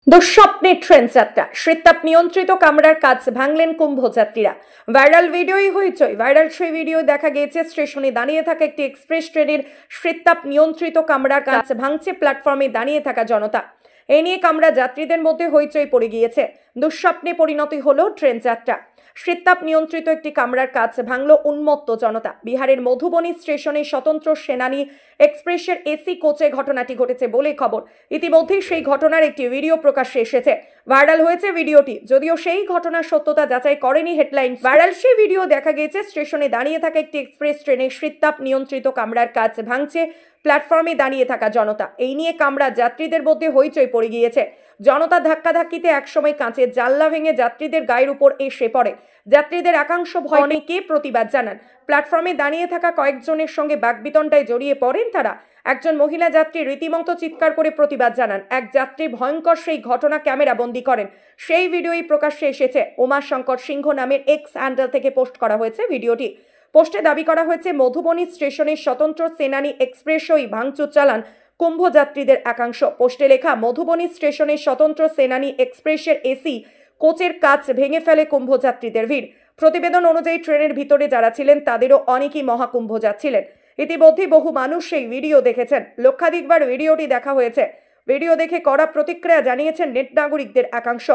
দুঃস্বপ্নে train যাত্রা, শীতাপ নিয়ন্ত্রিত কামরার কাজ ভাঙলেন কুম্ভযাত্রীরা। ভাইরাল ভিডিওই হইচই। ভাইরাল সেই ভিডিও দেখা গিয়েছে স্টেশনে দাঁড়িয়ে থাকা একটি এক্সপ্রেস ট্রেনের শীতাপ নিয়ন্ত্রিত কামরার কাজ ভাঙছে প্ল্যাটফর্মে দাঁড়িয়ে থাকা জনতা। এই নিয়ে কামরা যাত্রীদের মধ্যে হইচই পড়ে গিয়েছে। দুঃস্বপ্নে পরিণতি হলো ট্রেন যাত্রা। শীতাপ নিয়ন্ত্রিত একটি কামরার কাজ ভাঙল উন্মত্ত জনতা। বিহারের মধুবনী স্টেশনে স্বতন্ত্র সেনানী এক্সপ্রেসের এসি কোচে ঘটনাটি ঘটেছে বলে খবর। ইতিমধ্যেই সেই ঘটনার একটি ভিডিও প্রকাশ্যে এসেছে। ভাইরাল হয়েছে ভিডিওটি, যদিও সেই ঘটনার সত্যতা যাচাই করেনি হেডলাইন। ভাইরাল সেই ভিডিও দেখা গিয়েছে স্টেশনে দাঁড়িয়ে থাকা একটি এক্সপ্রেস ট্রেনে শীতাপ নিয়ন্ত্রিত কামরার কাজ ভাঙছে প্ল্যাটফর্মে দাঁড়িয়ে থাকা জনতা। এই নিয়ে কামরা যাত্রীদের মধ্যে হইচই পড়ে গিয়েছে। জনতা ধাক্কাধাক্কিতে একসময় কাঁচের জানলা ভেঙে যাত্রীদের গায়ের উপর এসে পড়ে। যাত্রীদের একাংশ ভয় নিয়ে প্রতিবাদ জানান। প্ল্যাটফর্মে দাঁড়িয়ে থাকা কয়েকজনের সঙ্গে বাকবিতণ্ডায় জড়িয়ে পড়েন তারা। একজন মহিলা যাত্রী রীতিমতো চিৎকার করে প্রতিবাদ জানান। এক যাত্রী ভয়ঙ্কর সেই ঘটনা ক্যামেরা বন্দী করেন। সেই ভিডিওই প্রকাশ্যে এসেছে। উমাশঙ্কর সিংহ নামের এক্স হ্যান্ডেল থেকে পোস্ট করা হয়েছে ভিডিওটি। পোস্টে দাবি করা হয়েছে, মধুবনী স্টেশনের স্বতন্ত্র সেনানী এক্সপ্রেসই ভাঙচুর চালান কুম্ভ যাত্রীদের একাংশ। পোস্টে লেখা, মধুবনী স্টেশনের স্বতন্ত্র সেনানী এক্সপ্রেসের এসি কোচের কাচ ভেঙে ফেলে কুম্ভ যাত্রীদের ভিড়। প্রতিবেদন অনুযায়ী ট্রেনের ভিতরে যারা ছিলেন তাদেরও অনেকেই মহাকুম্ভ যাচ্ছিলেন। ইতিমধ্যেই বহু মানুষ সেই ভিডিও দেখেছেন। লক্ষাধিকবার ভিডিওটি দেখা হয়েছে। ভিডিও দেখে কড়া প্রতিক্রিয়া জানিয়েছেন নেট নাগরিকদের একাংশ।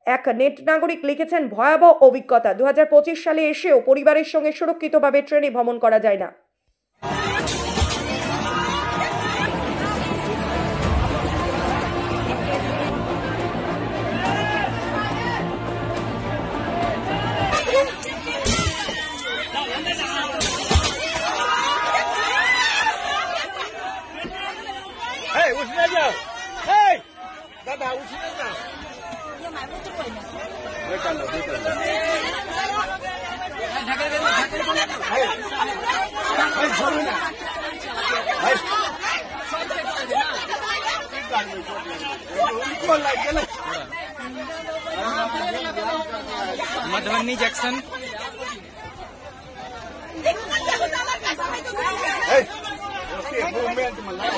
এক নেট নাগরিক লিখেছেন, ভয়াবহ অভিজ্ঞতা। 2025 সালে এসেও পরিবারের সঙ্গে সুরক্ষিতভাবে ট্রেনে ভ্রমণ করা যায় না। Hey, what's that now? Hey! Dada, what's that now? Madhubani junction. Hey! Okay, movement malay.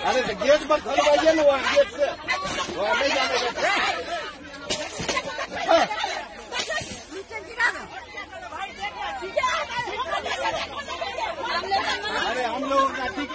अरे गेट पर खड़े रहिए ना, वहाँ गेट से वहाँ नहीं जाने का। अरे हम लोग